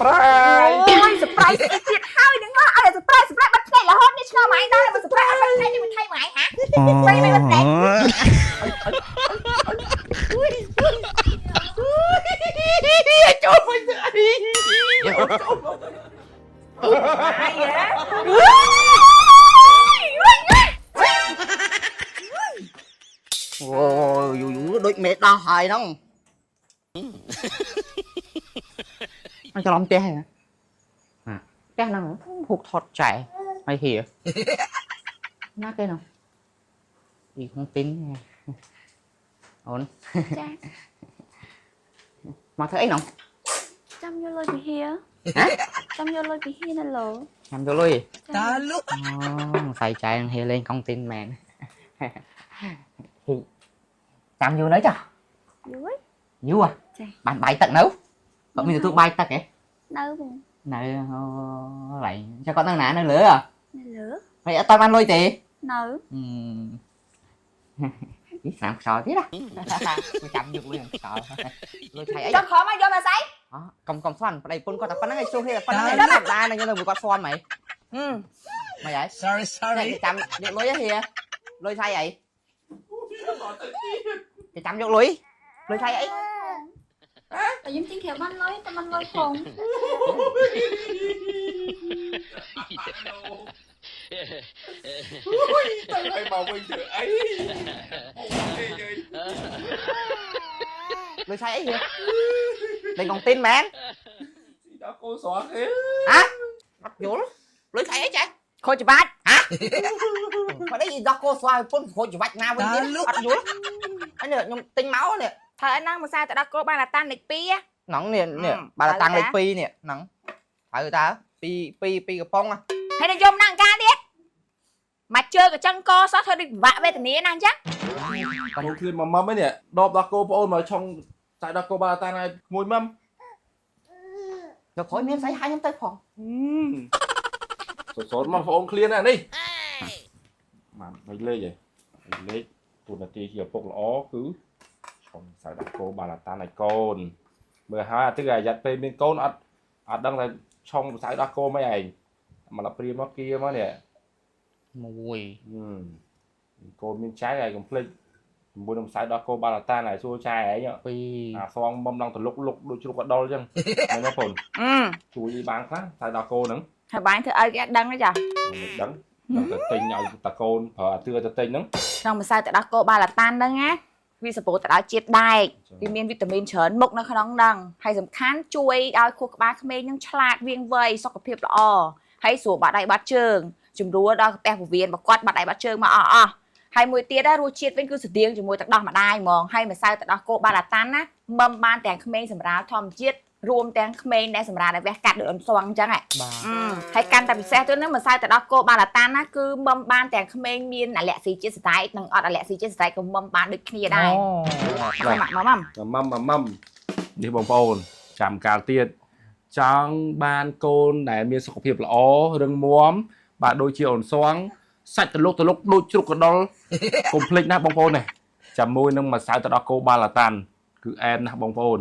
surprise អូយ surprise អីទៀតហើយនឹងមកឲ្យ surprise បាត់ផ្នែករហូតនេះឆ្ងល់ម៉ៃដល់មក surprise បាត់ផ្នែកនេះមិនថៃម៉ៃហាស្អីមិនបាត់ផ្នែកចូលវិញទៅអីចូលមកហើយអូយូយូដូចមេដោះហើយហ្នឹងអញច្រឡំផ្ទះហ៎ផ្ទះហ្នឹងហុកថតចែហើយហៀណាគេហ្នឹងពីក្នុងទីនអូនចាមកធ្វើអីហ្នឹង ចាំយកលុយពីហៀចាំយកលុយពីហៀណាឡូ ចាំយកលុយ តើលោក អូใส่ใจហៀលេងកង់ទីនមែនចាំយូរនៅចា យូរ យូរបានបាយទឹកនៅអត់មានទទួលបាយទឹកហ៎ នៅបង នៅlại cho con thằng nã nó lửa à នៅលើ mày ở tao ăn lôi tì នៅ biết làm sò thế đó tôi chậm được luôn sò lôi thầy ấy ចង់ខំមកយកមកស្អី công công xoan đây pun con tập phân này xô hay là phân này đáp đai này như là một con xoan mày mày vậy sorry sorry cái chậm được lôi gì lôi thay vậy cái chậm được lôi thay ấy តែយើងទីក្រៅបានលុយតែមិនលុយផង ទៅឲ្យមកវិញធ្វើអី lôi thay ấy đây còn tin mẹ ដល់គូស្រស់គេ hả bắt vô lôi thay ấy chạy ខូចច្បាច់ hả mà đấy gì do cô xoay phun khôi chỉ vạch nào với biết bắt vô anh nè nhung tinh máu nè ថាឯហ្នឹងមិនសាទៅដល់គោបានតាន់លេខ2 nóng nè nè bà là tăng lên pi nè nóng phải người ta pi cái phong à ហើយនឹងយកណាំការទៀតមកជើក៏ចឹងកសោះធ្វើដូចពិបាកវេទនាណាអញ្ចឹង កូនឃ្លៀនមកម៉មនេះដបដល់គោប្អូនមកឆុងតែដល់គោបានតាន់ឲ្យមួយម៉ម rồi khỏi miếng giấy hai nhóm tay phòng សនមកប្អូនឃ្លៀនណានេះបានមិនលេខហ៎លេខទូនាទីជាឪពុកល្អគឺឆុងខ្សែដាក់គោបានតាន់ឲ្យកូនមើលហើយអាទឹកអាយ៉ាត់ពេលមានកូនអត់ដឹងថាឆុងខ្សែដាក់គោមិនឯងមកដល់ព្រាមមកគៀមកនេះ mùi កូនមានចៅហើយកុំភ្លេចជាមួយនឹងខ្សែដល់គោបានតាន់ហើយសួរចៅឯង pi អាសងមុំដល់តលុកដូចជ្រុកកដុលអញ្ចឹងមែនទេបងជួយបានខ្លះតែដល់គោហ្នឹង ហើយបាញ់ធ្វើឲ្យគេអត់ដឹងទេចា មិនដឹងទៅទិញឲ្យតកូនប្រើអាទឿទៅទិញហ្នឹង ក្នុងម្សៅទឹកដោះគោបានតាន់ហ្នឹងណាវាសម្បូរទៅដោយជាតិដែកវាមានវីតាមីនច្រើនមុខនៅក្នុងហ្នឹងហើយសំខាន់ជួយឲ្យខួរក្បាលក្មេងហ្នឹងឆ្លាតវាងវៃសុខភាពល្អហើយស្រួលបាត់ដៃបាត់ជើងជំរួសដល់កាពះពោះវៀនបើគាត់បាត់ដៃបាត់ជើងមកអស់ហើយមួយទៀតរសជាតិវិញគឺស្តៀងជាមួយទឹកដោះម្ដាយហ្មងហើយម្សៅទឹកដោះគោបានតាន់ណាមឹមបានទាំងក្មេងសម្រាលធម្មជាតិរួមទាំងក្មេងដែលសម្រាប់ឲ្យវះកាត់ដូចអ៊ំស្វងអញ្ចឹងហ៎ហើយកាន់តែពិសេសទៅនឹងម្សៅទឹកដោះគោបានតាន់ណាគឺមឹមបានទាំងក្មេងមានអាឡែស៊ីជាតិស្ដែកនិងអត់អាឡែស៊ីជាតិស្ដែកក៏មឹមបានដូចគ្នាដែរម៉មនេះបងប្អូនចាំកាលទៀតចង់បានកូនដែលមានសុខភាពល្អរឹងមាំបាទដូចជាអូនសងសាច់តលុកដូចជ្រុកកដុលកុំភ្លេចណាបងប្អូននេះចាំមួយនឹងម្សៅទឹកដោះគោបានតាន់គឺអែនណាបងប្អូន